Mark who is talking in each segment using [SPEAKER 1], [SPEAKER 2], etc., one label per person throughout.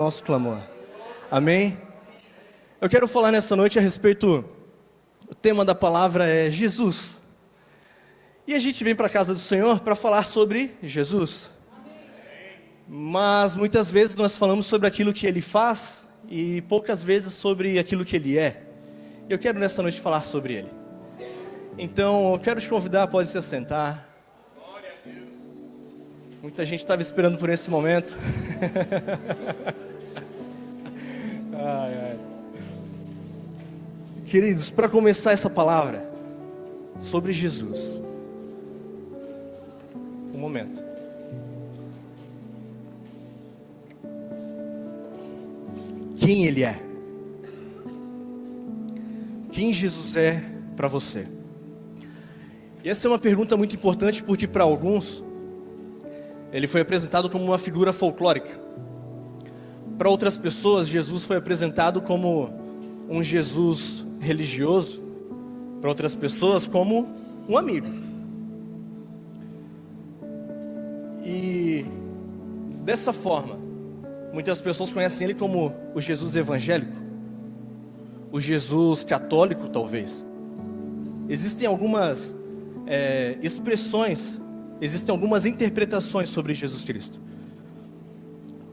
[SPEAKER 1] nosso clamor. Amém? Eu quero falar nessa noite a respeito, o tema da palavra é Jesus. E a gente vem para a casa do Senhor para falar sobre Jesus. Mas muitas vezes nós falamos sobre aquilo que Ele faz e poucas vezes sobre aquilo que Ele é. Eu quero nessa noite falar sobre Ele. Então, eu quero te convidar, pode se assentar. Muita gente estava esperando por esse momento. Ai, ai. Queridos, para começar essa palavra sobre Jesus, um momento. Quem Ele é? Quem Jesus é para você? E essa é uma pergunta muito importante porque para alguns Ele foi apresentado como uma figura folclórica. Para outras pessoas, Jesus foi apresentado como um Jesus religioso. Para outras pessoas, como um amigo. E dessa forma, muitas pessoas conhecem Ele como o Jesus evangélico, o Jesus católico, talvez. Existem algumas expressões, existem algumas interpretações sobre Jesus Cristo.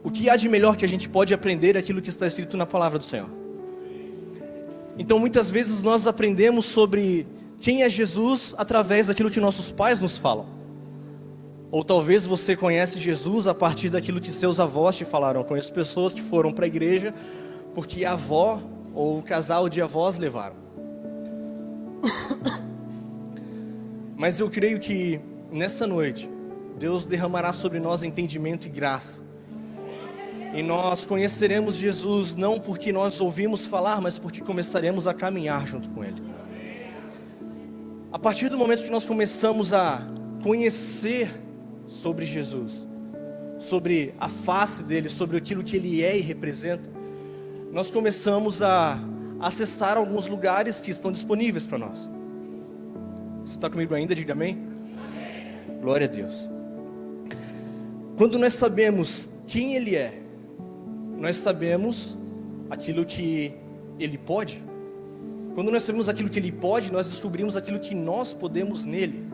[SPEAKER 1] O que há de melhor que a gente pode aprender é aquilo que está escrito na palavra do Senhor. Então muitas vezes nós aprendemos sobre quem é Jesus através daquilo que nossos pais nos falam. Ou talvez você conhece Jesus a partir daquilo que seus avós te falaram. Eu conheço pessoas que foram para a igreja porque a avó ou o casal de avós levaram. Mas eu creio que nessa noite Deus derramará sobre nós entendimento e graça. E nós conheceremos Jesus não porque nós ouvimos falar, mas porque começaremos a caminhar junto com Ele. A partir do momento que nós começamos a conhecer sobre Jesus, sobre a face dele, sobre aquilo que ele é e representa, nós começamos a acessar alguns lugares que estão disponíveis para nós. Você está comigo ainda? Diga amém. Glória a Deus. Quando nós sabemos quem Ele é, nós sabemos aquilo que Ele pode. Quando nós sabemos aquilo que Ele pode, nós descobrimos aquilo que nós podemos nele.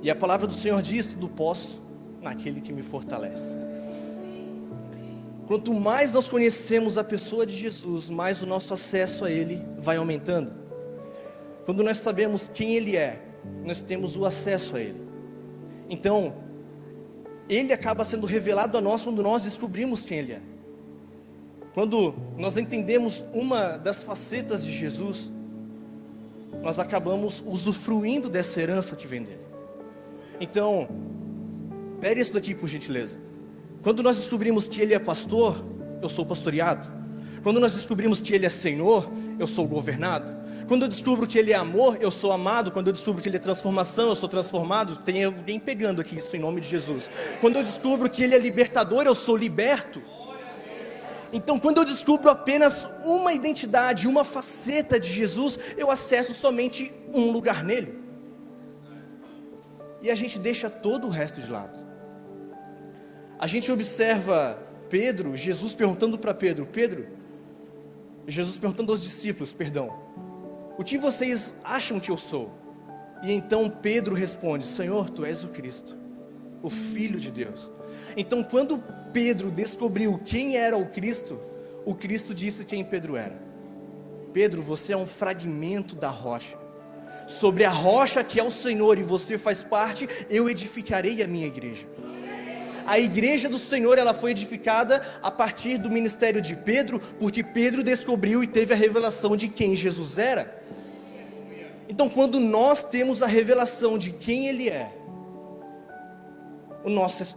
[SPEAKER 1] E a palavra do Senhor diz: tudo posso naquele que me fortalece. Quanto mais nós conhecemos a pessoa de Jesus, mais o nosso acesso a Ele vai aumentando. Quando nós sabemos quem Ele é, nós temos o acesso a Ele. Então, Ele acaba sendo revelado a nós quando nós descobrimos quem Ele é. Quando nós entendemos uma das facetas de Jesus, nós acabamos usufruindo dessa herança que vem dele. Então, pere isso daqui por gentileza. Quando nós descobrimos que Ele é pastor, eu sou pastoreado. Quando nós descobrimos que Ele é Senhor, eu sou governado. Quando eu descubro que Ele é amor, eu sou amado. Quando eu descubro que Ele é transformação, eu sou transformado. Tem alguém pegando aqui isso em nome de Jesus. Quando eu descubro que Ele é libertador, eu sou liberto. Então, quando eu descubro apenas uma identidade, uma faceta de Jesus, eu acesso somente um lugar nele. E a gente deixa todo o resto de lado. A gente observa Pedro, Jesus perguntando para Pedro, Jesus perguntando aos discípulos, o que vocês acham que eu sou? E então Pedro responde: Senhor, Tu és o Cristo, o Filho de Deus. Então quando Pedro descobriu quem era o Cristo disse quem Pedro era. Pedro, você é um fragmento da rocha. Sobre a rocha que é o Senhor e você faz parte, eu edificarei a minha igreja. A igreja do Senhor, ela foi edificada a partir do ministério de Pedro, porque Pedro descobriu e teve a revelação de quem Jesus era. Então quando nós temos a revelação de quem Ele é,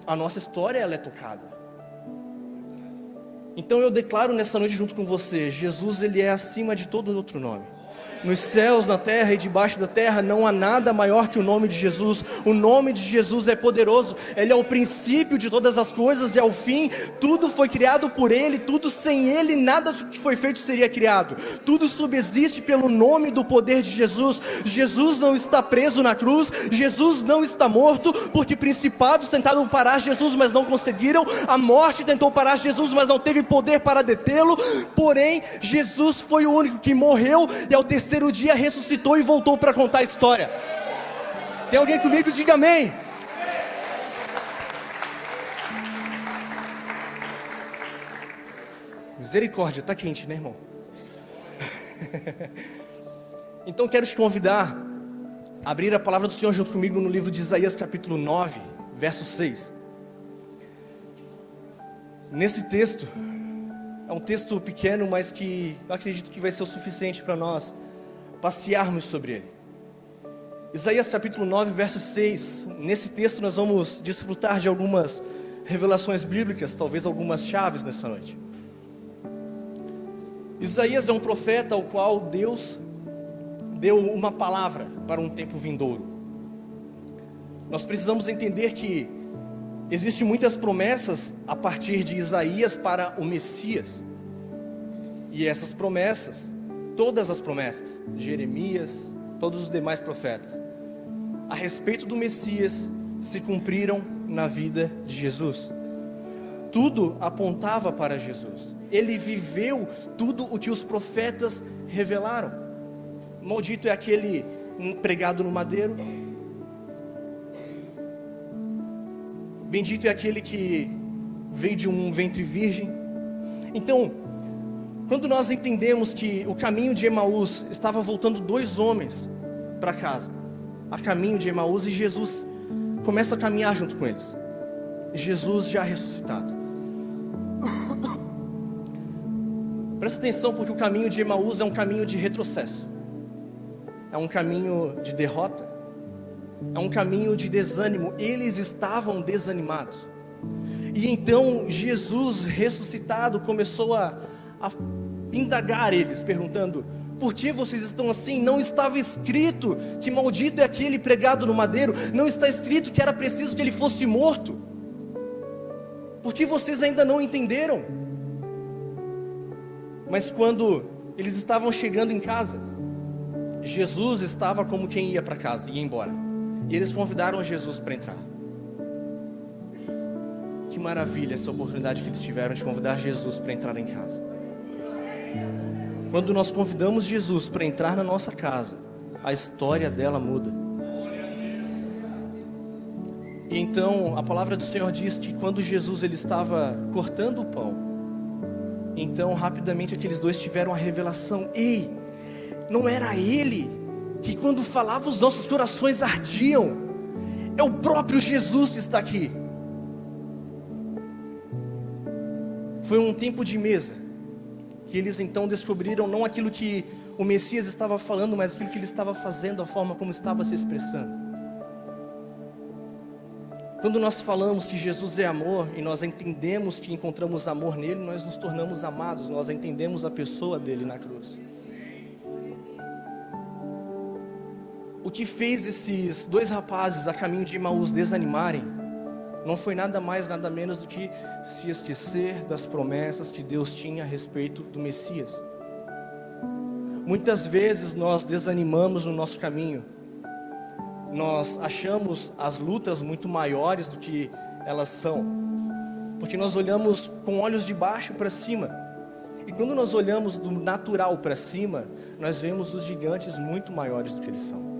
[SPEAKER 1] a nossa história ela é tocada. Então eu declaro nessa noite junto com você: Jesus, Ele é acima de todo outro nome. Nos céus, na terra e debaixo da terra não há nada maior que o nome de Jesus. O nome de Jesus é poderoso. Ele é o princípio de todas as coisas e é o fim. Tudo foi criado por Ele. Tudo sem Ele, nada do que foi feito seria criado. Tudo subsiste pelo nome do poder de Jesus. Jesus não está preso na cruz. Jesus não está morto, porque principados tentaram parar Jesus, mas não conseguiram. A morte tentou parar Jesus, mas não teve poder para detê-lo. Porém, Jesus foi o único que morreu e ao terceiro dia ressuscitou e voltou para contar a história. Tem alguém comigo? Diga amém. Misericórdia, está quente, né, irmão? Então quero te convidar a abrir a palavra do Senhor junto comigo no livro de Isaías capítulo 9, verso 6. Nesse texto, é um texto pequeno, mas que eu acredito que vai ser o suficiente para nós passearmos sobre ele. Isaías capítulo 9, verso 6. Nesse texto nós vamos desfrutar de algumas revelações bíblicas, talvez algumas chaves nessa noite. Isaías é um profeta ao qual Deus deu uma palavra para um tempo vindouro. Nós precisamos entender que existem muitas promessas a partir de Isaías para o Messias. E essas promessas, todas as promessas, Jeremias, todos os demais profetas, a respeito do Messias, se cumpriram na vida de Jesus. Tudo apontava para Jesus. Ele viveu tudo o que os profetas revelaram. Maldito é aquele pregado no madeiro. Bendito é aquele que veio de um ventre virgem. Então, quando nós entendemos que o caminho de Emaús estava voltando dois homens para casa, a caminho de Emaús, e Jesus começa a caminhar junto com eles. Jesus já ressuscitado. Presta atenção, porque o caminho de Emaús é um caminho de retrocesso, é um caminho de derrota, é um caminho de desânimo. Eles estavam desanimados. E então Jesus ressuscitado começou a indagar eles, perguntando: por que vocês estão assim? Não estava escrito que maldito é aquele pregado no madeiro? Não está escrito que era preciso que ele fosse morto? Por que vocês ainda não entenderam? Mas quando eles estavam chegando em casa, Jesus estava como quem ia para casa, ia embora. E eles convidaram Jesus para entrar. Que maravilha essa oportunidade que eles tiveram de convidar Jesus para entrar em casa. Quando nós convidamos Jesus para entrar na nossa casa, a história dela muda. E então a palavra do Senhor diz que quando Jesus ele estava cortando o pão, então rapidamente aqueles dois tiveram a revelação: ei, não era ele que quando falava os nossos corações ardiam? É o próprio Jesus que está aqui. Foi um tempo de mesa, que eles então descobriram não aquilo que o Messias estava falando, mas aquilo que ele estava fazendo, a forma como estava se expressando. Quando nós falamos que Jesus é amor, e nós entendemos que encontramos amor nele, nós nos tornamos amados, nós entendemos a pessoa dele na cruz. O que fez esses dois rapazes a caminho de Emaús desanimarem não foi nada mais, nada menos do que se esquecer das promessas que Deus tinha a respeito do Messias. Muitas vezes nós desanimamos no nosso caminho. Nós achamos as lutas muito maiores do que elas são, porque nós olhamos com olhos de baixo para cima. E quando nós olhamos do natural para cima, nós vemos os gigantes muito maiores do que eles são.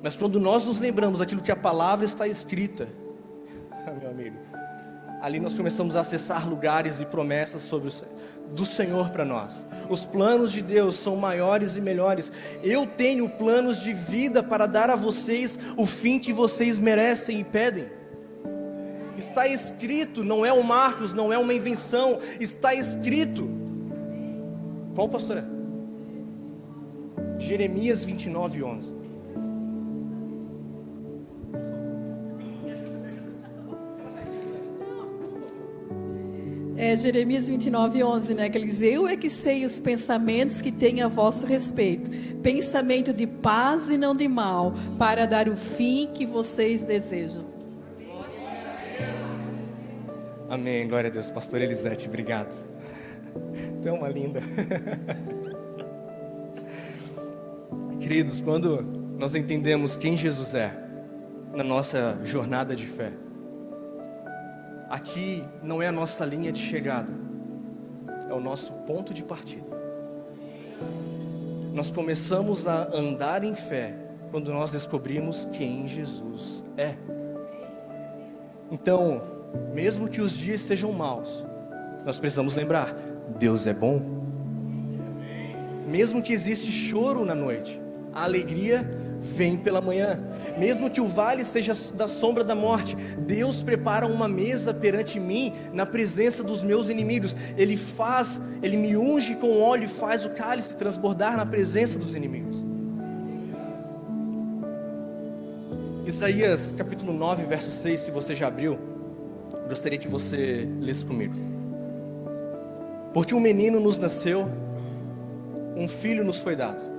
[SPEAKER 1] Mas quando nós nos lembramos daquilo que a palavra está escrita, meu amigo, ali nós começamos a acessar lugares e promessas do Senhor para nós. Os planos de Deus são maiores e melhores. Eu tenho planos de vida para dar a vocês o fim que vocês merecem e pedem. Está escrito, não é um Marcos, não é uma invenção, está escrito. Qual, pastora? Jeremias 29:11.
[SPEAKER 2] Jeremias 29:11, né? Que ele diz: eu é que sei os pensamentos que tenho a vosso respeito, pensamento de paz e não de mal, para dar o fim que vocês desejam.
[SPEAKER 1] Amém, glória a Deus. Pastor Elisete, obrigado. Tu é uma linda. Queridos, quando nós entendemos quem Jesus é na nossa jornada de fé, aqui não é a nossa linha de chegada, é o nosso ponto de partida. Nós começamos a andar em fé quando nós descobrimos quem Jesus é. Então, mesmo que os dias sejam maus, nós precisamos lembrar: Deus é bom. Mesmo que existe choro na noite, a alegria vem pela manhã. Mesmo que o vale seja da sombra da morte, Deus prepara uma mesa perante mim na presença dos meus inimigos. Ele me unge com óleo e faz o cálice transbordar na presença dos inimigos. Isaías capítulo 9, verso 6, se você já abriu, gostaria que você lesse comigo. Porque um menino nos nasceu, um filho nos foi dado.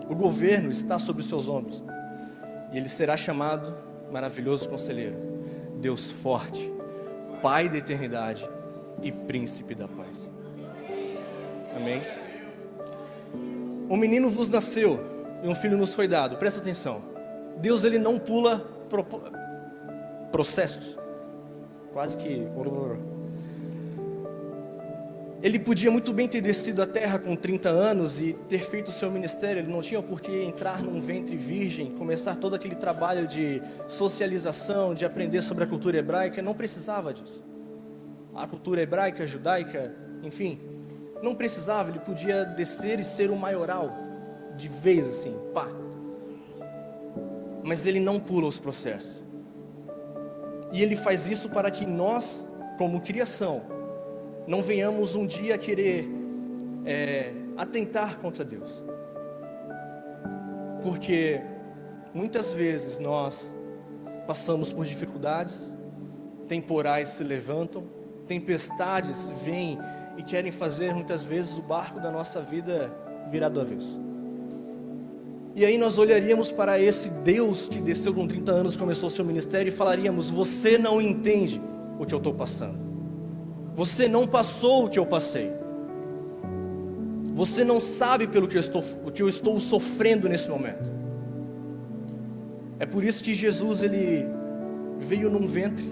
[SPEAKER 1] O governo está sobre os seus ombros, e ele será chamado Maravilhoso Conselheiro, Deus Forte, Pai da Eternidade e Príncipe da Paz. Amém? Um menino vos nasceu e um filho nos foi dado. Presta atenção. Deus, ele não pula processos. Quase que... Ele podia muito bem ter descido à terra com 30 anos e ter feito o seu ministério. Ele não tinha por que entrar num ventre virgem, começar todo aquele trabalho de socialização, de aprender sobre a cultura hebraica. Não precisava disso. A cultura hebraica, judaica, enfim, não precisava. Ele podia descer e ser um maioral, de vez assim, pá. Mas ele não pula os processos. E ele faz isso para que nós, como criação, não venhamos um dia querer atentar contra Deus. Porque muitas vezes nós passamos por dificuldades, temporais se levantam, tempestades vêm e querem fazer muitas vezes o barco da nossa vida virar do avesso. E aí nós olharíamos para esse Deus que desceu com 30 anos, começou o seu ministério, e falaríamos: você não entende o que eu estou passando. Você não passou o que eu passei. Você não sabe pelo que eu estou sofrendo nesse momento. É por isso que Jesus, ele veio num ventre.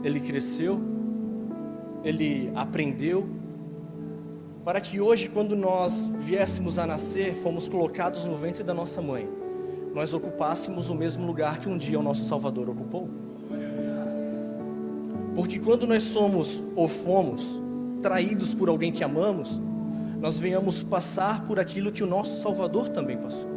[SPEAKER 1] Ele cresceu. Ele aprendeu. Para que hoje, quando nós viéssemos a nascer, fomos colocados no ventre da nossa mãe, nós ocupássemos o mesmo lugar que um dia o nosso Salvador ocupou. Porque quando nós somos ou fomos traídos por alguém que amamos, nós venhamos passar por aquilo que o nosso Salvador também passou.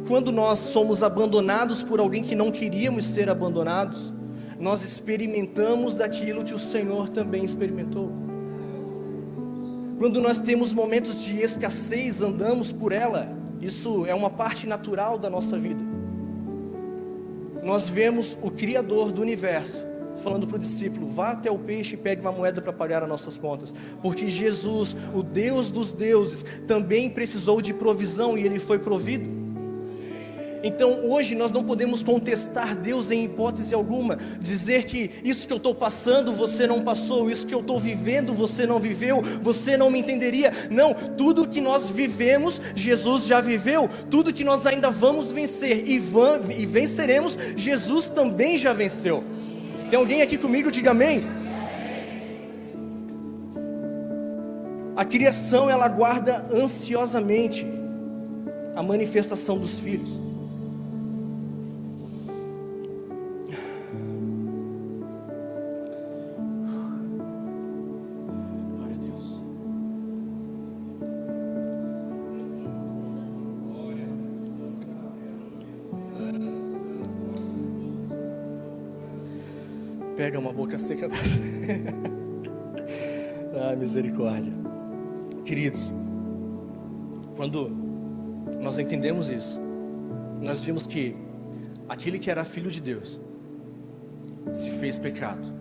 [SPEAKER 1] Quando nós somos abandonados por alguém que não queríamos ser abandonados, nós experimentamos daquilo que o Senhor também experimentou. Quando nós temos momentos de escassez, andamos por ela. Isso é uma parte natural da nossa vida. Nós vemos o Criador do universo falando para o discípulo: vá até o peixe e pegue uma moeda para pagar as nossas contas. Porque Jesus, o Deus dos deuses, também precisou de provisão e Ele foi provido. Então hoje nós não podemos contestar Deus em hipótese alguma, dizer que isso que eu estou passando você não passou, isso que eu estou vivendo você não viveu, você não me entenderia. Não, tudo que nós vivemos Jesus já viveu, tudo que nós ainda vamos vencer e venceremos, Jesus também já venceu. Tem alguém aqui comigo? Diga amém. A criação, ela aguarda ansiosamente a manifestação dos filhos. Pega uma boca seca dessa. Ah, misericórdia. Queridos, quando nós entendemos isso, nós vimos que aquele que era filho de Deus se fez pecado,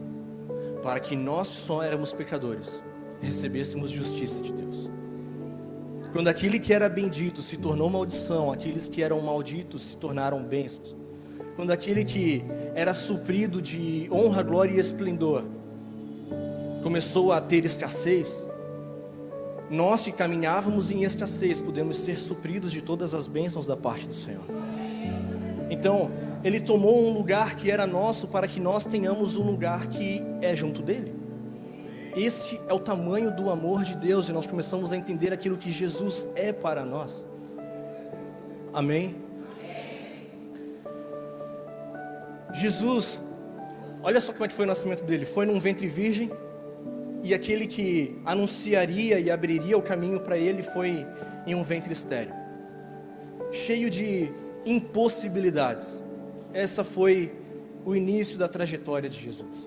[SPEAKER 1] para que nós que só éramos pecadores, recebêssemos justiça de Deus. Quando aquele que era bendito se tornou maldição, aqueles que eram malditos se tornaram bênçãos. Quando aquele que era suprido de honra, glória e esplendor começou a ter escassez, nós que caminhávamos em escassez podemos ser supridos de todas as bênçãos da parte do Senhor. Então, Ele tomou um lugar que era nosso para que nós tenhamos um lugar que é junto dEle. Esse é o tamanho do amor de Deus, e nós começamos a entender aquilo que Jesus é para nós. Amém? Jesus, olha só como é que foi o nascimento dele. Foi num ventre virgem, e aquele que anunciaria e abriria o caminho para ele foi em um ventre estéril, cheio de impossibilidades. Essa foi o início da trajetória de Jesus.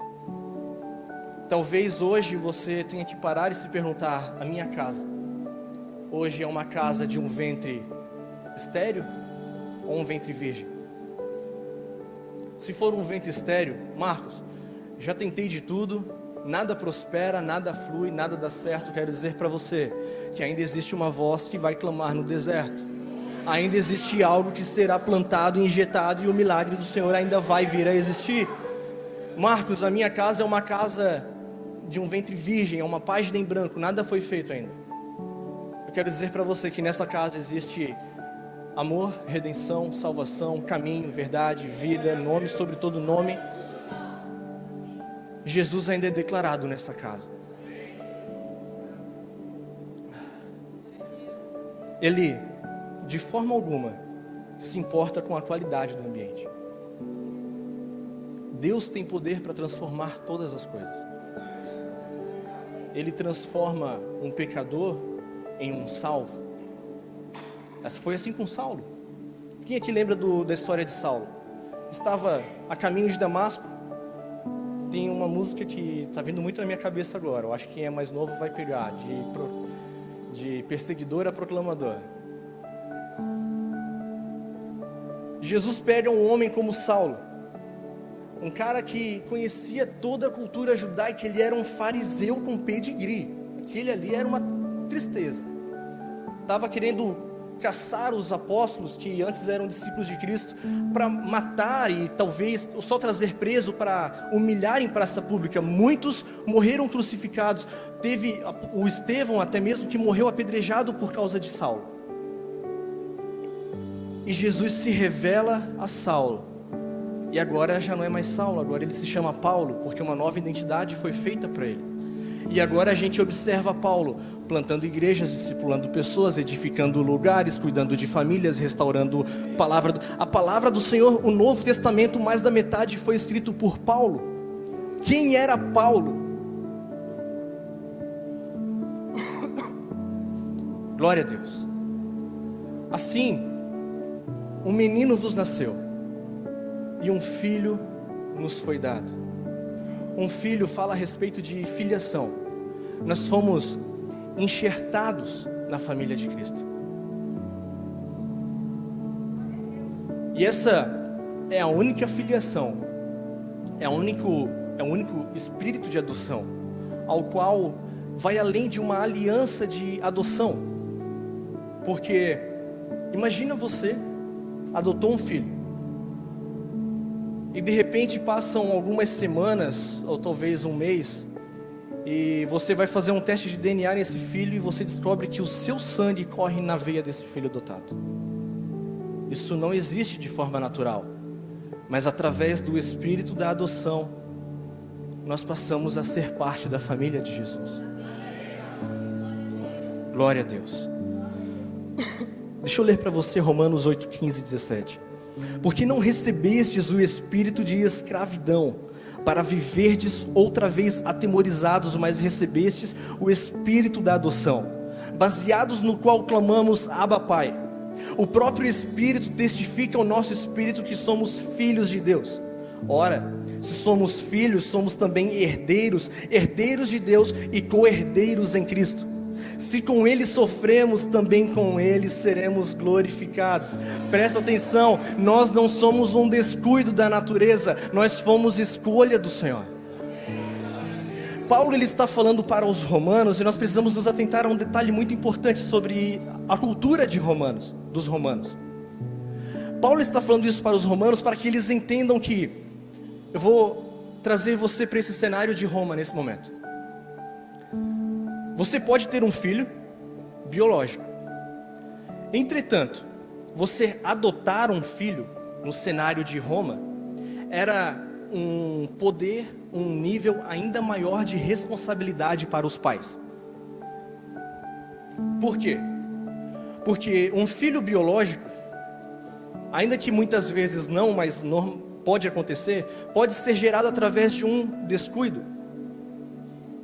[SPEAKER 1] Talvez hoje você tenha que parar e se perguntar: a minha casa hoje é uma casa de um ventre estéril ou um ventre virgem? Se for um ventre estéril, Marcos, já tentei de tudo, nada prospera, nada flui, nada dá certo. Quero dizer para você que ainda existe uma voz que vai clamar no deserto. Ainda existe algo que será plantado e injetado, e o milagre do Senhor ainda vai vir a existir. Marcos, a minha casa é uma casa de um ventre virgem, é uma página em branco, nada foi feito ainda. Eu quero dizer para você que nessa casa existe amor, redenção, salvação, caminho, verdade, vida, nome sobre todo nome. Jesus ainda é declarado nessa casa. Ele, de forma alguma, se importa com a qualidade do ambiente. Deus tem poder para transformar todas as coisas. Ele transforma um pecador em um salvo. Foi assim com Saulo. Quem aqui lembra da história de Saulo? Estava a caminho de Damasco. Tem uma música que está vindo muito na minha cabeça agora. Eu acho que quem é mais novo vai pegar. De perseguidor a proclamador. Jesus pega um homem como Saulo, um cara que conhecia toda a cultura judaica. Ele era um fariseu com pedigree. Aquele ali era uma tristeza. Estava querendo caçar os apóstolos que antes eram discípulos de Cristo, para matar e talvez só trazer preso para humilhar em praça pública. Muitos morreram crucificados. Teve o Estevão até mesmo que morreu apedrejado por causa de Saulo. E Jesus se revela a Saulo. E agora já não é mais Saulo, agora ele se chama Paulo, porque uma nova identidade foi feita para ele. E agora a gente observa Paulo plantando igrejas, discipulando pessoas, edificando lugares, cuidando de famílias, restaurando a palavra do Senhor. O Novo Testamento, mais da metade foi escrito por Paulo. Quem era Paulo? Glória a Deus. Assim, um menino nos nasceu, e um filho nos foi dado. Um filho fala a respeito de filiação. Nós fomos enxertados na família de Cristo. E essa é a única filiação, é o único espírito de adoção, ao qual vai além de uma aliança de adoção. Porque imagina você adotou um filho, e de repente passam algumas semanas, ou talvez um mês, e você vai fazer um teste de DNA nesse filho, e você descobre que o seu sangue corre na veia desse filho adotado. Isso não existe de forma natural, mas através do espírito da adoção, nós passamos a ser parte da família de Jesus. Glória a Deus. Deixa eu ler para você Romanos 8, 15 e 17. Porque não recebestes o espírito de escravidão, para viverdes outra vez atemorizados, mas recebestes o espírito da adoção, baseados no qual clamamos: Abba, Pai. O próprio Espírito testifica ao nosso espírito que somos filhos de Deus. Ora, se somos filhos, somos também herdeiros, herdeiros de Deus e co-herdeiros em Cristo, Se com Ele sofremos, também com Ele seremos glorificados. Presta atenção, nós não somos um descuido da natureza, nós fomos escolha do Senhor. Paulo ele está falando para os romanos, e nós precisamos nos atentar a um detalhe muito importante sobre a cultura dos romanos. Paulo está falando isso para os romanos, para que eles entendam que, eu vou trazer você para esse cenário de Roma nesse momento. Você pode ter um filho biológico. Entretanto, você adotar um filho no cenário de Roma era um poder, um nível ainda maior de responsabilidade para os pais. Por quê? Porque um filho biológico, ainda que muitas vezes não, mas pode acontecer, pode ser gerado através de um descuido.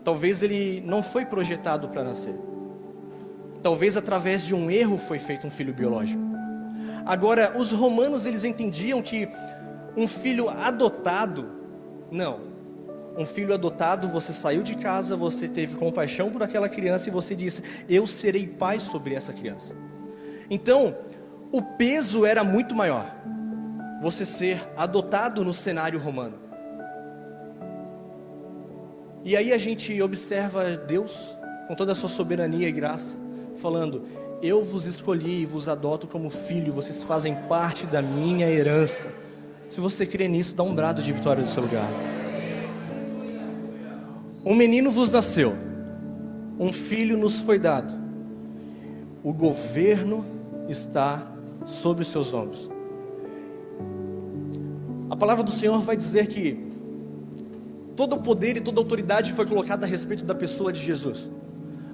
[SPEAKER 1] Talvez ele não foi projetado para nascer. Talvez através de um erro foi feito um filho biológico. Agora, os romanos eles entendiam que um filho adotado, não. Um filho adotado, você saiu de casa, você teve compaixão por aquela criança e você disse, eu serei pai sobre essa criança. Então, o peso era muito maior, você ser adotado no cenário romano. E aí a gente observa Deus, com toda a sua soberania e graça, falando, eu vos escolhi e vos adoto como filho, vocês fazem parte da minha herança. Se você crê nisso, dá um brado de vitória do seu lugar. Um menino vos nasceu, um filho nos foi dado, o governo está sobre os seus ombros. A palavra do Senhor vai dizer que todo o poder e toda a autoridade foi colocada a respeito da pessoa de Jesus.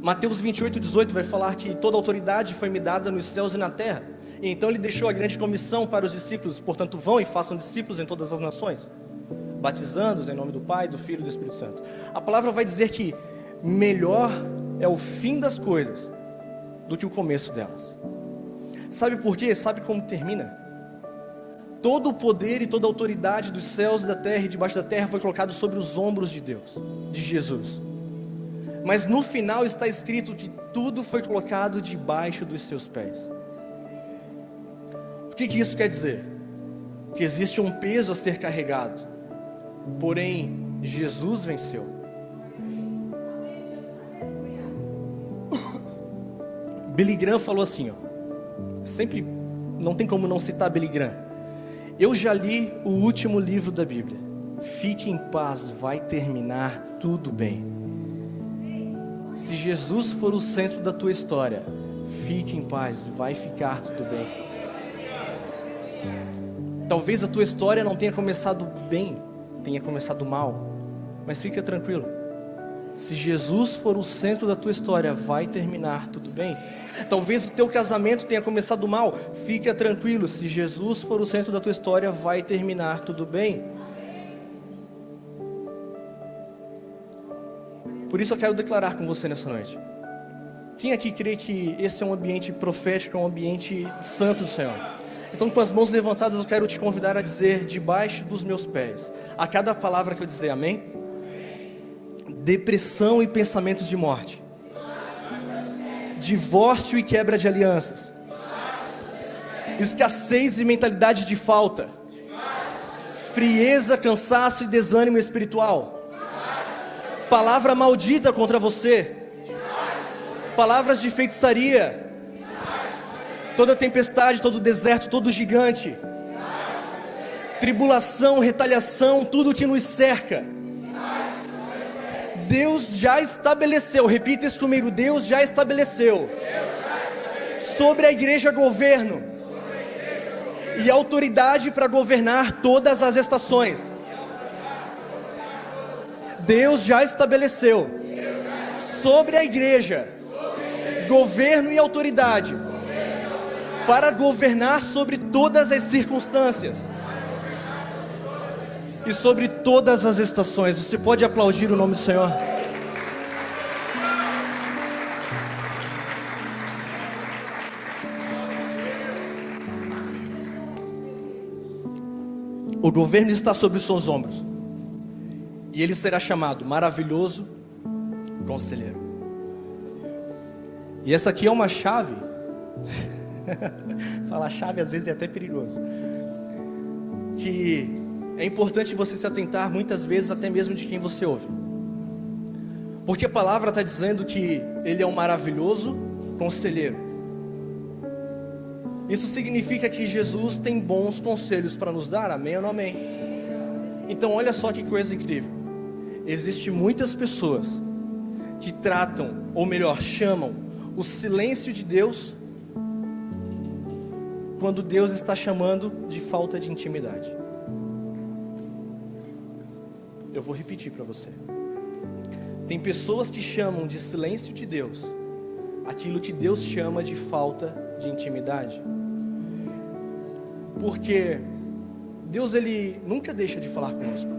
[SPEAKER 1] Mateus 28:18 vai falar que toda a autoridade foi me dada nos céus e na terra. E então ele deixou a grande comissão para os discípulos, portanto vão e façam discípulos em todas as nações, batizando-os em nome do Pai, do Filho e do Espírito Santo. A palavra vai dizer que melhor é o fim das coisas do que o começo delas. Sabe por quê? Sabe como termina? Todo o poder e toda a autoridade dos céus, da terra e debaixo da terra foi colocado sobre os ombros de Deus, de Jesus. Mas no final está escrito que tudo foi colocado debaixo dos seus pés. O que isso quer dizer? Que existe um peso a ser carregado, porém Jesus venceu. Billy Graham falou assim, sempre não tem como não citar Billy Graham. Eu já li o último livro da Bíblia. Fique em paz, vai terminar tudo bem. Se Jesus for o centro da tua história, fique em paz, vai ficar tudo bem. Talvez a tua história não tenha começado bem, tenha começado mal, mas fica tranquilo. Se Jesus for o centro da tua história, vai terminar tudo bem. Talvez o teu casamento tenha começado mal, fica tranquilo. Se Jesus for o centro da tua história, vai terminar tudo bem. Por isso eu quero declarar com você nessa noite. Quem aqui crê que esse é um ambiente profético, é um ambiente santo do Senhor? Então com as mãos levantadas eu quero te convidar a dizer debaixo dos meus pés, a cada palavra que eu dizer, amém? Depressão e pensamentos de morte, divórcio e quebra de alianças, escassez e mentalidade de falta, frieza, cansaço e desânimo espiritual, palavra maldita contra você, palavras de feitiçaria, toda tempestade, todo deserto, todo gigante, tribulação, retaliação, tudo que nos cerca. Deus já estabeleceu, repita isso comigo, Deus já estabeleceu sobre a igreja governo e autoridade para governar todas as estações. Deus já estabeleceu sobre a igreja governo e autoridade para governar sobre todas as circunstâncias e sobre todas as estações. Você pode aplaudir o nome do Senhor? O governo está sobre os seus ombros, e ele será chamado Maravilhoso Conselheiro. E essa aqui é uma chave. Falar chave às vezes é até perigoso. Que é importante você se atentar muitas vezes até mesmo de quem você ouve. Porque a palavra está dizendo que Ele é um maravilhoso conselheiro. Isso significa que Jesus tem bons conselhos para nos dar, amém ou não amém? Então olha só que coisa incrível. Existem muitas pessoas que tratam, ou melhor, chamam o silêncio de Deus quando Deus está chamando de falta de intimidade. Eu vou repetir para você. Tem pessoas que chamam de silêncio de Deus aquilo que Deus chama de falta de intimidade. Porque Deus, Ele nunca deixa de falar conosco.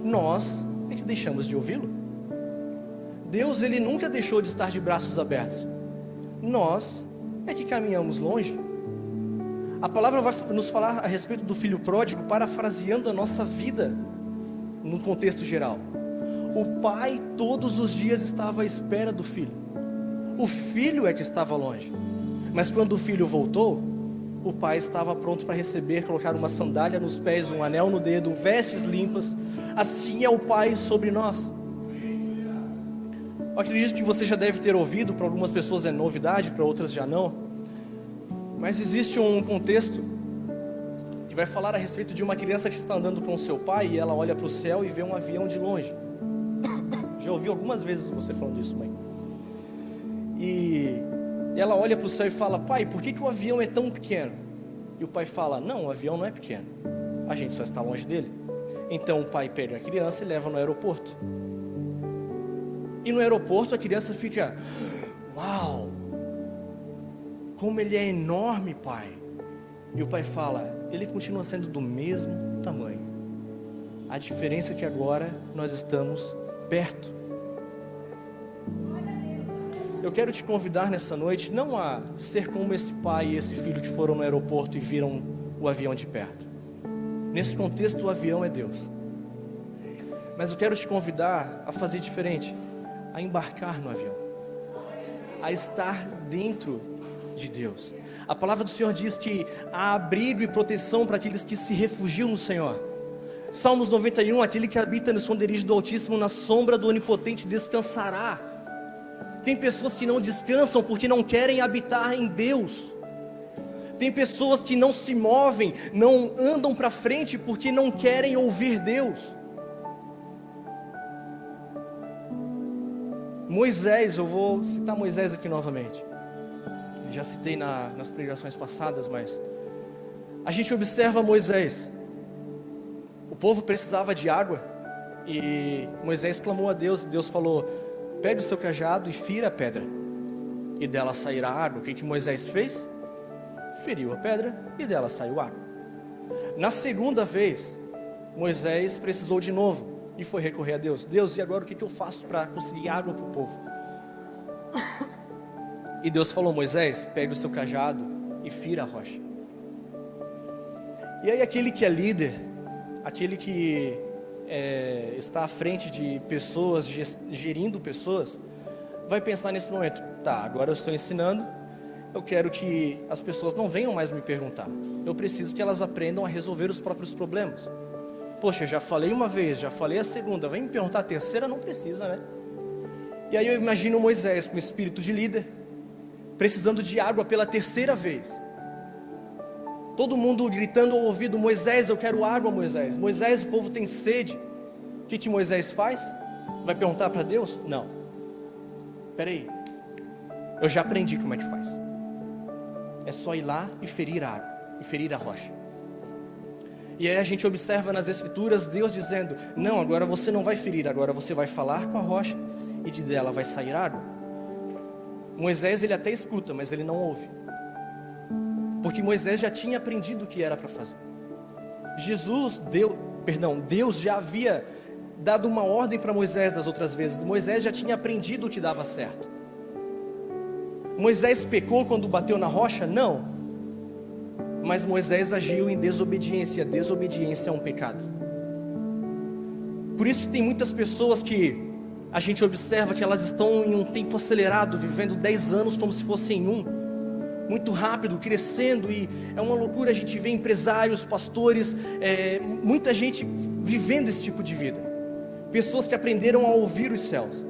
[SPEAKER 1] Nós é que deixamos de ouvi-lo. Deus, Ele nunca deixou de estar de braços abertos. Nós é que caminhamos longe. A palavra vai nos falar a respeito do filho pródigo, parafraseando a nossa vida no contexto geral. O pai todos os dias estava à espera do filho. O filho é que estava longe. Mas quando o filho voltou, o pai estava pronto para receber, colocar uma sandália nos pés, um anel no dedo, vestes limpas. Assim é o pai sobre nós. Eu acredito que você já deve ter ouvido, para algumas pessoas é novidade, para outras já não. Mas existe um contexto que vai falar a respeito de uma criança que está andando com o seu pai e ela olha para o céu e vê um avião de longe. Já ouvi algumas vezes você falando isso, mãe. E ela olha para o céu e fala: pai, por que o avião é tão pequeno? E o pai fala: não, o avião não é pequeno, a gente só está longe dele. Então o pai pega a criança e leva no aeroporto. E no aeroporto a criança fica: uau, como ele é enorme, pai. E o pai fala: ele continua sendo do mesmo tamanho. A diferença é que agora nós estamos perto. Eu quero te convidar nessa noite não a ser como esse pai e esse filho que foram no aeroporto e viram o avião de perto. Nesse contexto o avião é Deus. Mas eu quero te convidar a fazer diferente, a embarcar no avião, a estar dentro de Deus. A palavra do Senhor diz que há abrigo e proteção para aqueles que se refugiam no Senhor. Salmos 91, aquele que habita no esconderijo do Altíssimo, na sombra do Onipotente descansará. Tem pessoas que não descansam porque não querem habitar em Deus. Tem pessoas que não se movem, não andam para frente porque não querem ouvir Deus. Moisés, eu vou citar Moisés aqui novamente. Eu já citei nas pregações passadas, mas a gente observa Moisés. O povo precisava de água e Moisés clamou a Deus. Deus falou: pegue o seu cajado e fira a pedra, e dela sairá água. O que Moisés fez? Feriu a pedra e dela saiu água. Na segunda vez, Moisés precisou de novo e foi recorrer a Deus. Deus, e agora o que eu faço para conseguir água para o povo? E Deus falou: Moisés, pegue o seu cajado e fira a rocha. E aí aquele que é líder, aquele que está à frente de pessoas, gerindo pessoas, vai pensar nesse momento: tá, agora eu estou ensinando, eu quero que as pessoas não venham mais me perguntar, eu preciso que elas aprendam a resolver os próprios problemas. Poxa, já falei uma vez, já falei a segunda, vem me perguntar a terceira, não precisa, né? E aí eu imagino Moisés com espírito de líder, precisando de água pela terceira vez. Todo mundo gritando ao ouvido: Moisés, eu quero água, Moisés. Moisés, o povo tem sede. O que Moisés faz? Vai perguntar para Deus? Não. Espera aí, eu já aprendi como é que faz. É só ir lá e ferir a água, e ferir a rocha. E aí a gente observa nas escrituras Deus dizendo: não, agora você não vai ferir, agora você vai falar com a rocha e de dela vai sair água. Moisés, ele até escuta, mas ele não ouve, porque Moisés já tinha aprendido o que era para fazer. Deus já havia dado uma ordem para Moisés das outras vezes. Moisés já tinha aprendido o que dava certo. Moisés pecou quando bateu na rocha? Não. Mas Moisés agiu em desobediência. A desobediência é um pecado. Por isso que tem muitas pessoas que a gente observa que elas estão em um tempo acelerado, vivendo 10 anos como se fossem um, muito rápido, crescendo, e é uma loucura a gente ver empresários, pastores, muita gente vivendo esse tipo de vida, pessoas que aprenderam a ouvir os céus.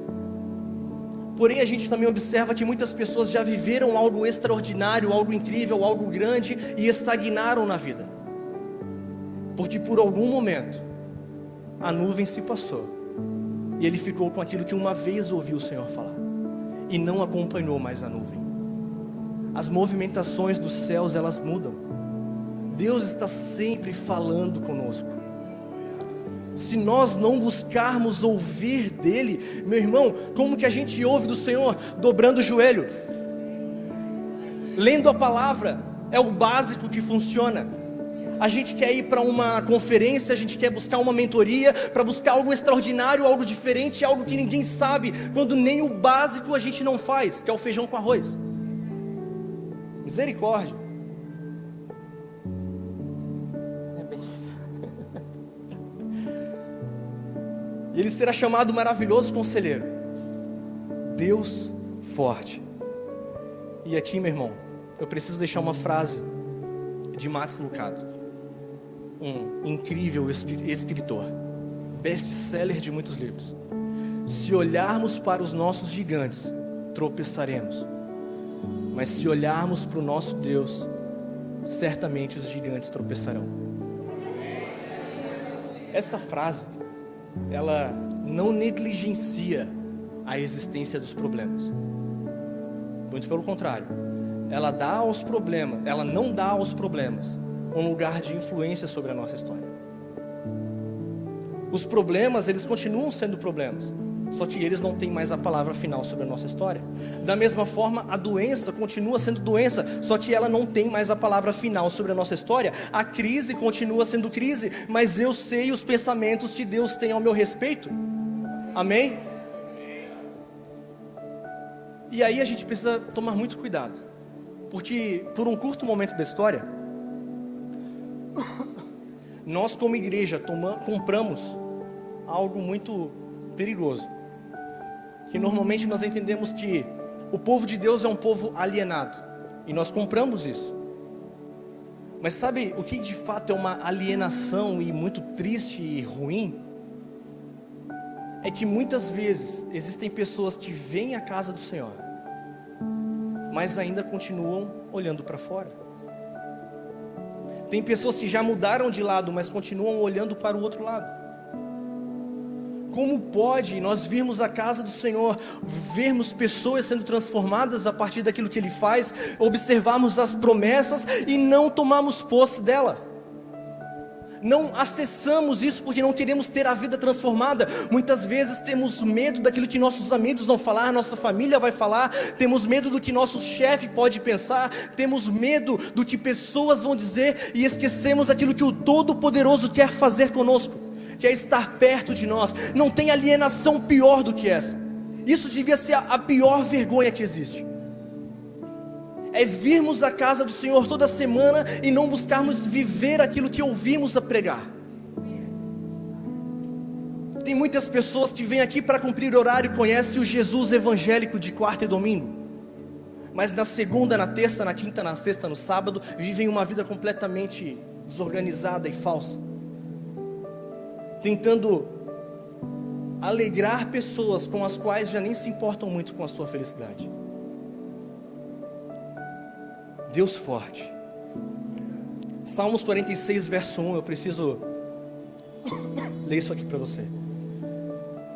[SPEAKER 1] Porém a gente também observa que muitas pessoas já viveram algo extraordinário, algo incrível, algo grande, e estagnaram na vida, porque por algum momento a nuvem se passou e ele ficou com aquilo que uma vez ouviu o Senhor falar e não acompanhou mais a nuvem. As movimentações dos céus, elas mudam. Deus está sempre falando conosco. Se nós não buscarmos ouvir dele, meu irmão, como que a gente ouve do Senhor? Dobrando o joelho, lendo a palavra, é o básico que funciona. A gente quer ir para uma conferência, a gente quer buscar uma mentoria, para buscar algo extraordinário, algo diferente, algo que ninguém sabe, quando nem o básico a gente não faz, que é o feijão com arroz. Misericórdia. É bem isso. E ele será chamado maravilhoso conselheiro, Deus forte. E aqui, meu irmão, eu preciso deixar uma frase de Max Lucado, um incrível escritor, best-seller de muitos livros. Se olharmos para os nossos gigantes, tropeçaremos, mas se olharmos para o nosso Deus, certamente os gigantes tropeçarão. Essa frase, ela não negligencia a existência dos problemas, muito pelo contrário, ela não dá aos problemas um lugar de influência sobre a nossa história. Os problemas, eles continuam sendo problemas, só que eles não têm mais a palavra final sobre a nossa história. Da mesma forma, a doença continua sendo doença, só que ela não tem mais a palavra final sobre a nossa história. A crise continua sendo crise, mas eu sei os pensamentos que Deus tem ao meu respeito. Amém? E aí a gente precisa tomar muito cuidado, porque por um curto momento da história, nós como igreja compramos algo muito perigoso, que normalmente nós entendemos que o povo de Deus é um povo alienado, e nós compramos isso. Mas sabe o que de fato é uma alienação e muito triste e ruim? É que muitas vezes existem pessoas que vêm à casa do Senhor, mas ainda continuam olhando para fora. Tem pessoas que já mudaram de lado, mas continuam olhando para o outro lado. Como pode nós virmos a casa do Senhor, vermos pessoas sendo transformadas a partir daquilo que Ele faz, observarmos as promessas e não tomarmos posse dela? Não acessamos isso porque não queremos ter a vida transformada. Muitas vezes temos medo daquilo que nossos amigos vão falar, nossa família vai falar, temos medo do que nosso chefe pode pensar, temos medo do que pessoas vão dizer, e esquecemos aquilo que o Todo-Poderoso quer fazer conosco, que é estar perto de nós. Não tem alienação pior do que essa. Isso devia ser a pior vergonha que existe. É virmos à casa do Senhor toda semana e não buscarmos viver aquilo que ouvimos a pregar. Tem muitas pessoas que vêm aqui para cumprir horário e conhecem o Jesus evangélico de quarta e domingo, mas na segunda, na terça, na quinta, na sexta, no sábado, vivem uma vida completamente desorganizada e falsa, tentando alegrar pessoas com as quais já nem se importam muito com a sua felicidade. Deus forte. Salmos 46, verso 1, eu preciso ler isso aqui para você.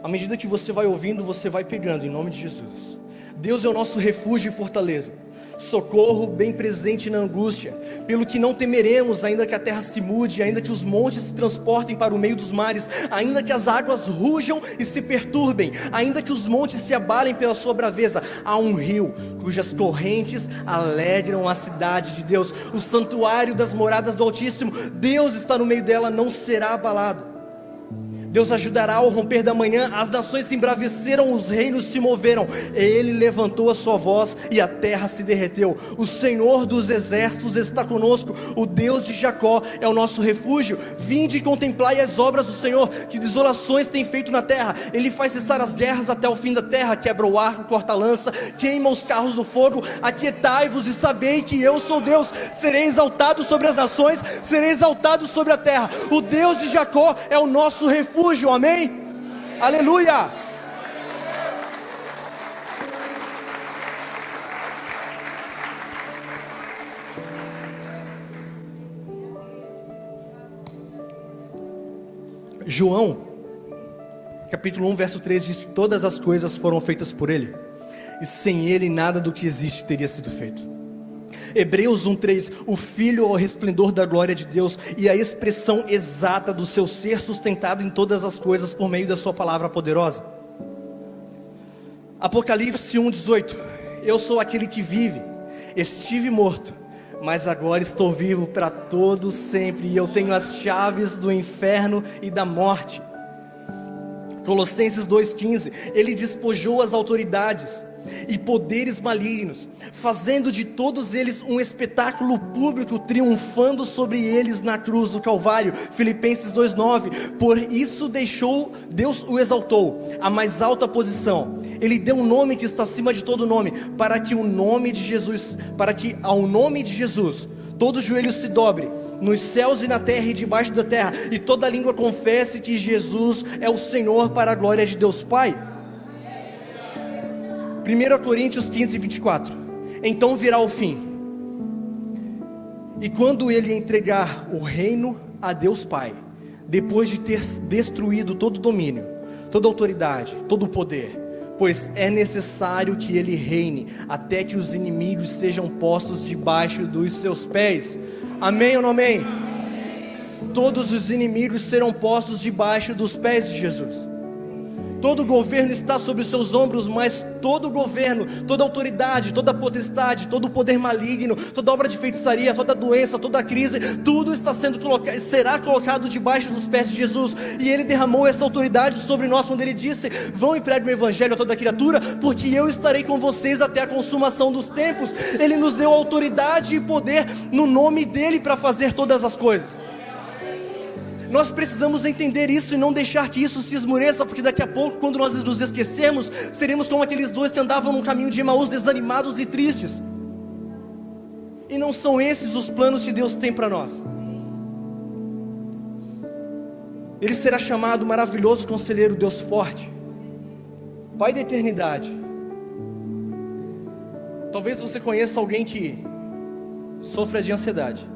[SPEAKER 1] À medida que você vai ouvindo, você vai pegando, em nome de Jesus. Deus é o nosso refúgio e fortaleza, socorro bem presente na angústia, pelo que não temeremos, ainda que a terra se mude, ainda que os montes se transportem para o meio dos mares, ainda que as águas rujam e se perturbem, ainda que os montes se abalem pela sua braveza. Há um rio cujas correntes alegram a cidade de Deus, o santuário das moradas do Altíssimo. Deus está no meio dela, não será abalado. Deus ajudará ao romper da manhã, as nações se embraveceram, os reinos se moveram. Ele levantou a sua voz e a terra se derreteu. O Senhor dos exércitos está conosco, o Deus de Jacó é o nosso refúgio. Vinde e contemplai as obras do Senhor, que desolações tem feito na terra. Ele faz cessar as guerras até o fim da terra, quebra o arco, corta a lança, queima os carros no fogo. Aquietai-vos e sabei que eu sou Deus. Serei exaltado sobre as nações, serei exaltado sobre a terra. O Deus de Jacó é o nosso refúgio. Amém? Aleluia! João, capítulo 1, verso 3 diz que todas as coisas foram feitas por Ele, e sem Ele nada do que existe teria sido feito. Hebreus 1:3, o Filho é o resplendor da glória de Deus e a expressão exata do seu ser, sustentado em todas as coisas por meio da sua palavra poderosa. Apocalipse 1:18, eu sou aquele que vive, estive morto, mas agora estou vivo para todos sempre, e eu tenho as chaves do inferno e da morte. Colossenses 2:15, ele despojou as autoridades e poderes malignos, fazendo de todos eles um espetáculo público, triunfando sobre eles na cruz do Calvário. Filipenses 2:9, por isso Deus o exaltou à mais alta posição, Ele deu um nome que está acima de todo nome, para que ao nome de Jesus todo joelho se dobre, nos céus e na terra e debaixo da terra, e toda língua confesse que Jesus é o Senhor, para a glória de Deus Pai. 1 Coríntios 15:24, então virá o fim, e quando Ele entregar o reino a Deus Pai, depois de ter destruído todo domínio, toda autoridade, todo o poder, pois é necessário que Ele reine, até que os inimigos sejam postos debaixo dos seus pés. Amém ou não amém? Todos os inimigos serão postos debaixo dos pés de Jesus. Todo governo está sobre os seus ombros, mas todo governo, toda autoridade, toda potestade, todo poder maligno, toda obra de feitiçaria, toda doença, toda crise, tudo está será colocado debaixo dos pés de Jesus. E Ele derramou essa autoridade sobre nós quando Ele disse: vão e preguem o evangelho a toda criatura, porque eu estarei com vocês até a consumação dos tempos. Ele nos deu autoridade e poder no nome dEle para fazer todas as coisas. Nós precisamos entender isso e não deixar que isso se esmoreça, porque daqui a pouco, quando nós nos esquecermos, seremos como aqueles dois que andavam no caminho de Emaús, desanimados e tristes. E não são esses os planos que Deus tem para nós. Ele será chamado maravilhoso conselheiro, Deus forte, Pai da eternidade. Talvez você conheça alguém que sofra de ansiedade.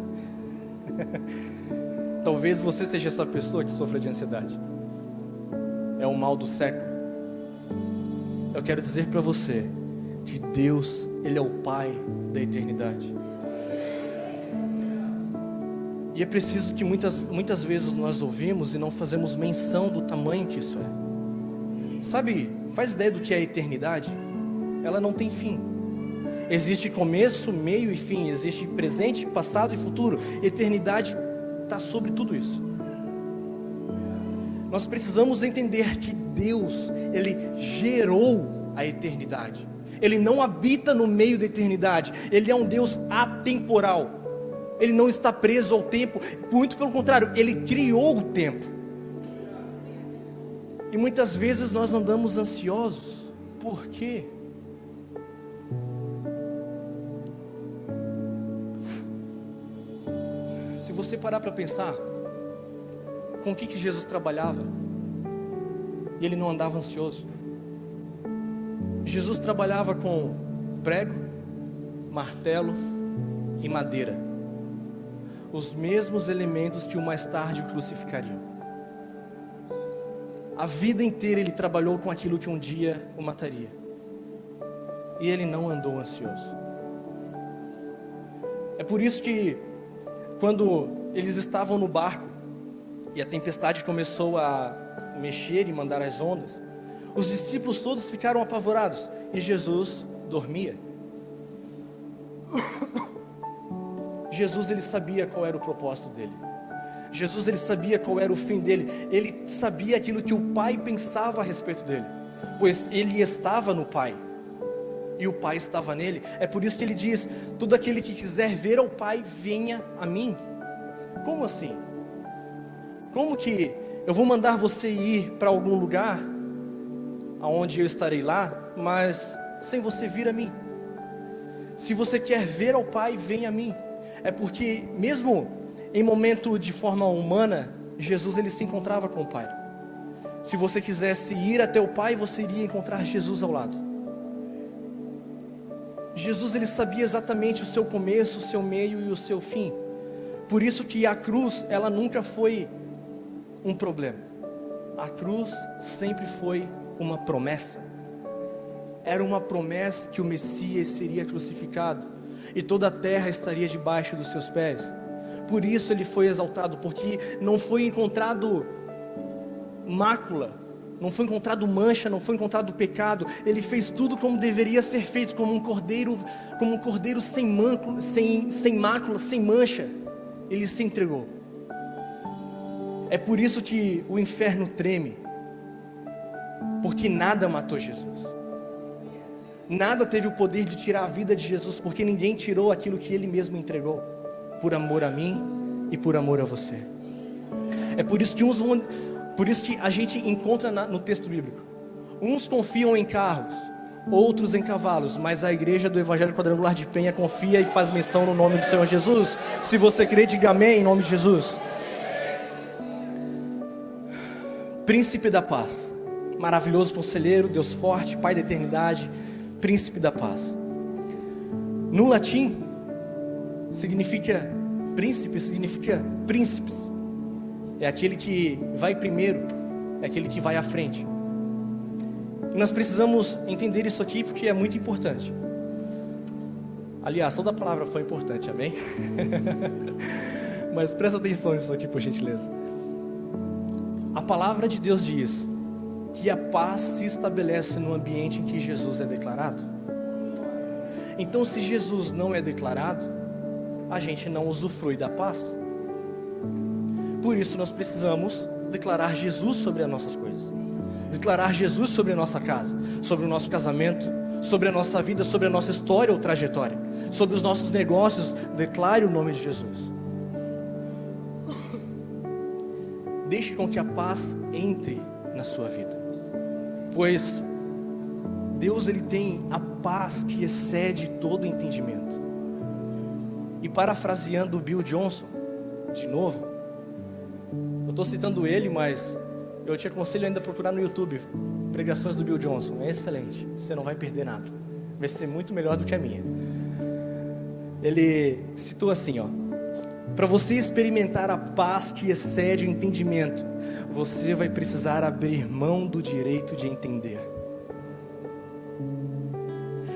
[SPEAKER 1] Talvez você seja essa pessoa que sofre de ansiedade. É o mal do século. Eu quero dizer para você que Deus, Ele é o Pai da eternidade. E é preciso que muitas vezes nós ouvimos e não fazemos menção do tamanho que isso é. Sabe, faz ideia do que é a eternidade? Ela não tem fim. Existe começo, meio e fim. Existe presente, passado e futuro. Eternidade está sobre tudo isso. Nós precisamos entender que Deus, Ele gerou a eternidade. Ele não habita no meio da eternidade. Ele é um Deus atemporal. Ele não está preso ao tempo. Muito pelo contrário, Ele criou o tempo. E muitas vezes nós andamos ansiosos. Por quê? Se você parar para pensar, com o que Jesus trabalhava, e Ele não andava ansioso. Jesus trabalhava com prego, martelo e madeira, os mesmos elementos que o mais tarde o crucificariam. A vida inteira Ele trabalhou com aquilo que um dia o mataria, e Ele não andou ansioso. É por isso que quando eles estavam no barco e a tempestade começou a mexer e mandar as ondas, os discípulos todos ficaram apavorados e Jesus dormia. Jesus, Ele sabia qual era o propósito dele. Jesus, ele sabia qual era o fim dele. Ele sabia aquilo que o Pai pensava a respeito dele, pois ele estava no Pai e o Pai estava nele. É por isso que ele diz: todo aquele que quiser ver ao Pai, venha a mim. Como assim? Como que eu vou mandar você ir para algum lugar aonde eu estarei lá, mas sem você vir a mim? Se você quer ver ao Pai, venha a mim. É porque mesmo em momento de forma humana, Jesus, ele se encontrava com o Pai. Se você quisesse ir até o Pai, você iria encontrar Jesus ao lado. Jesus, ele sabia exatamente o seu começo, o seu meio e o seu fim. Por isso que a cruz, ela nunca foi um problema. A cruz sempre foi uma promessa. Era uma promessa que o Messias seria crucificado e toda a terra estaria debaixo dos seus pés. Por isso ele foi exaltado, porque não foi encontrado mácula, não foi encontrado mancha, não foi encontrado pecado. Ele fez tudo como deveria ser feito, como um cordeiro sem mácula, sem mancha. Ele se entregou. É por isso que o inferno treme, porque nada matou Jesus. Nada teve o poder de tirar a vida de Jesus, porque ninguém tirou aquilo que Ele mesmo entregou, por amor a mim e por amor a você. É por isso que a gente encontra no texto bíblico: uns confiam em carros, outros em cavalos, mas a igreja do Evangelho Quadrangular de Penha confia e faz menção no nome do Senhor Jesus. Se você crê, diga amém em nome de Jesus. Príncipe da paz, maravilhoso conselheiro, Deus forte, Pai da eternidade, Príncipe da paz. No latim, príncipe significa príncipes. É aquele que vai primeiro, é aquele que vai à frente. E nós precisamos entender isso aqui porque é muito importante. Aliás, toda a palavra foi importante, amém? Mas presta atenção nisso aqui, por gentileza. A palavra de Deus diz que a paz se estabelece no ambiente em que Jesus é declarado. Então, se Jesus não é declarado, a gente não usufrui da paz. Por isso nós precisamos declarar Jesus sobre as nossas coisas, declarar Jesus sobre a nossa casa, sobre o nosso casamento, sobre a nossa vida, sobre a nossa história ou trajetória, sobre os nossos negócios. Declare o nome de Jesus. Deixe com que a paz entre na sua vida, pois Deus, ele tem a paz que excede todo entendimento. E parafraseando o Bill Johnson, de novo, eu estou citando ele, mas eu te aconselho ainda a procurar no YouTube pregações do Bill Johnson. É excelente, você não vai perder nada, vai ser muito melhor do que a minha. Ele citou assim, para você experimentar a paz que excede o entendimento, você vai precisar abrir mão do direito de entender.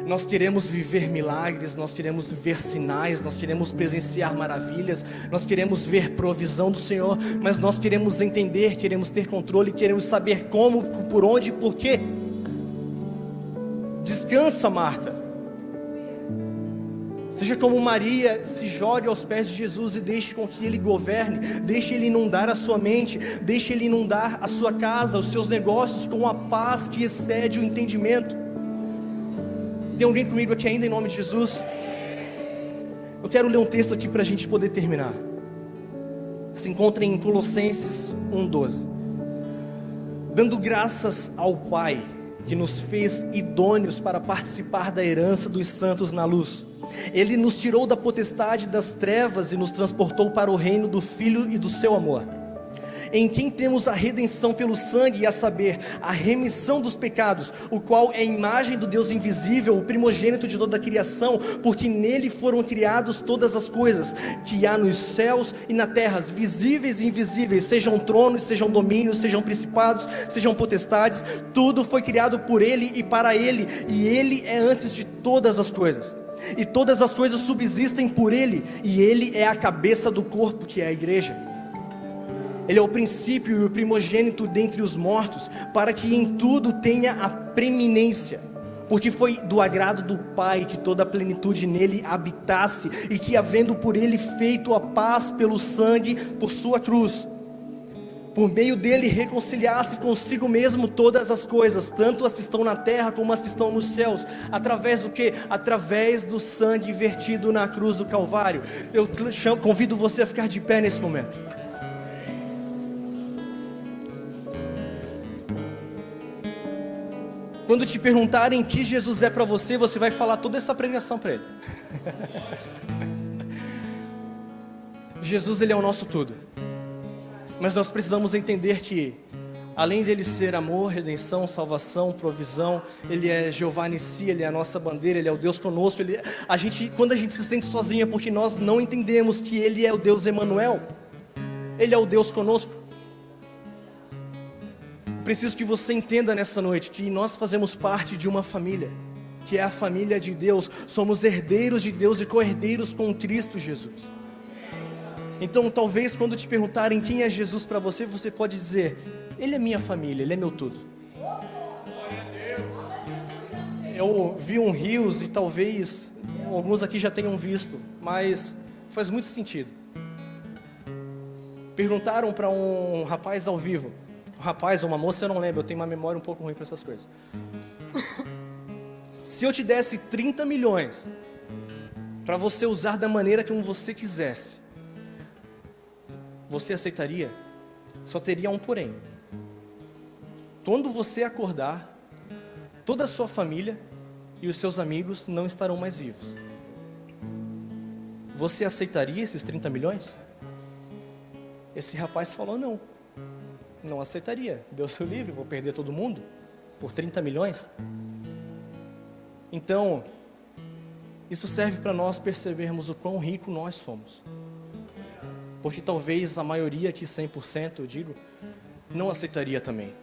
[SPEAKER 1] Nós queremos viver milagres, nós queremos viver sinais, nós queremos presenciar maravilhas, nós queremos ver provisão do Senhor, mas nós queremos entender, queremos ter controle, queremos saber como, por onde e por quê. Descansa, Marta. Seja como Maria, se jogue aos pés de Jesus e deixe com que Ele governe, deixe Ele inundar a sua mente, deixe Ele inundar a sua casa, os seus negócios com a paz que excede o entendimento. Tem alguém comigo aqui ainda em nome de Jesus? Eu quero ler um texto aqui para a gente poder terminar. Se encontra em Colossenses 1:12. Dando graças ao Pai, que nos fez idôneos para participar da herança dos santos na luz. Ele nos tirou da potestade das trevas e nos transportou para o reino do Filho e do seu amor, em quem temos a redenção pelo sangue, a saber, a remissão dos pecados, o qual é a imagem do Deus invisível, o primogênito de toda a criação, porque nele foram criadas todas as coisas, que há nos céus e na terra, visíveis e invisíveis, sejam tronos, sejam domínios, sejam principados, sejam potestades, tudo foi criado por ele e para ele, e ele é antes de todas as coisas. E todas as coisas subsistem por ele, e ele é a cabeça do corpo, que é a igreja. Ele é o princípio e o primogênito dentre os mortos, para que em tudo tenha a preeminência, porque foi do agrado do Pai que toda a plenitude nele habitasse, e que havendo por ele feito a paz pelo sangue, por sua cruz, por meio dele reconciliasse consigo mesmo todas as coisas, tanto as que estão na terra como as que estão nos céus, através do que? Através do sangue vertido na cruz do Calvário. Eu convido você a ficar de pé nesse momento. Quando te perguntarem que Jesus é para você, você vai falar toda essa pregação para ele. Jesus, ele é o nosso tudo. Mas nós precisamos entender que, além de ele ser amor, redenção, salvação, provisão, ele é Jeová Nissi, ele é a nossa bandeira, ele é o Deus conosco. Quando a gente se sente sozinho é porque nós não entendemos que ele é o Deus Emanuel, ele é o Deus conosco. Preciso que você entenda nessa noite que nós fazemos parte de uma família, que é a família de Deus. Somos herdeiros de Deus e co-herdeiros com Cristo Jesus. Então talvez quando te perguntarem quem é Jesus para você, você pode dizer: ele é minha família, ele é meu tudo. Eu vi um Reels e talvez alguns aqui já tenham visto, mas faz muito sentido. Perguntaram para um rapaz ao vivo, um rapaz ou uma moça, eu não lembro, eu tenho uma memória um pouco ruim para essas coisas. Se eu te desse 30 milhões para você usar da maneira como você quisesse, você aceitaria? Só teria um porém. Quando você acordar, toda a sua família e os seus amigos não estarão mais vivos. Você aceitaria esses 30 milhões? Esse rapaz falou: não aceitaria. Deus o livre, vou perder todo mundo por 30 milhões. Então, isso serve para nós percebermos o quão rico nós somos. Porque talvez a maioria aqui, 100%, eu digo, não aceitaria também.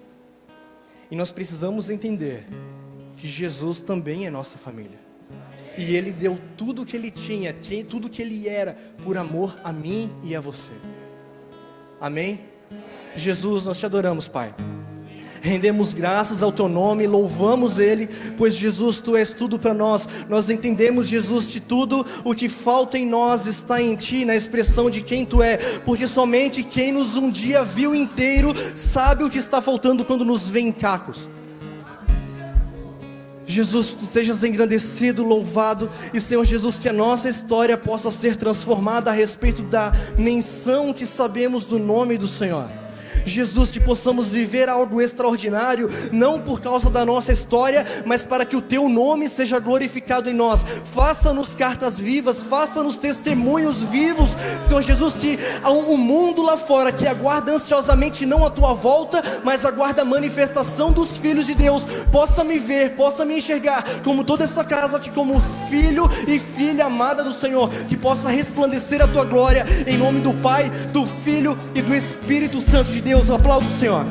[SPEAKER 1] E nós precisamos entender que Jesus também é nossa família. E Ele deu tudo o que Ele tinha, tudo o que Ele era, por amor a mim e a você. Amém? Jesus, nós te adoramos, Pai. Rendemos graças ao Teu nome, louvamos Ele, pois Jesus, Tu és tudo para nós. Nós entendemos, Jesus, que tudo o que falta em nós está em Ti, na expressão de quem Tu é, porque somente quem nos um dia viu inteiro sabe o que está faltando quando nos vê em cacos. Jesus, Tu sejas engrandecido, louvado, e Senhor Jesus, que a nossa história possa ser transformada a respeito da menção que sabemos do nome do Senhor. Jesus, que possamos viver algo extraordinário, não por causa da nossa história, mas para que o Teu nome seja glorificado em nós. Faça-nos cartas vivas, faça-nos testemunhos vivos, Senhor Jesus, que há um mundo lá fora que aguarda ansiosamente não a Tua volta, mas aguarda a manifestação dos filhos de Deus, possa me ver, possa me enxergar como toda essa casa aqui, como filho e filha amada do Senhor, que possa resplandecer a Tua glória, em nome do Pai, do Filho e do Espírito Santo de Deus. Aplauda o Senhor.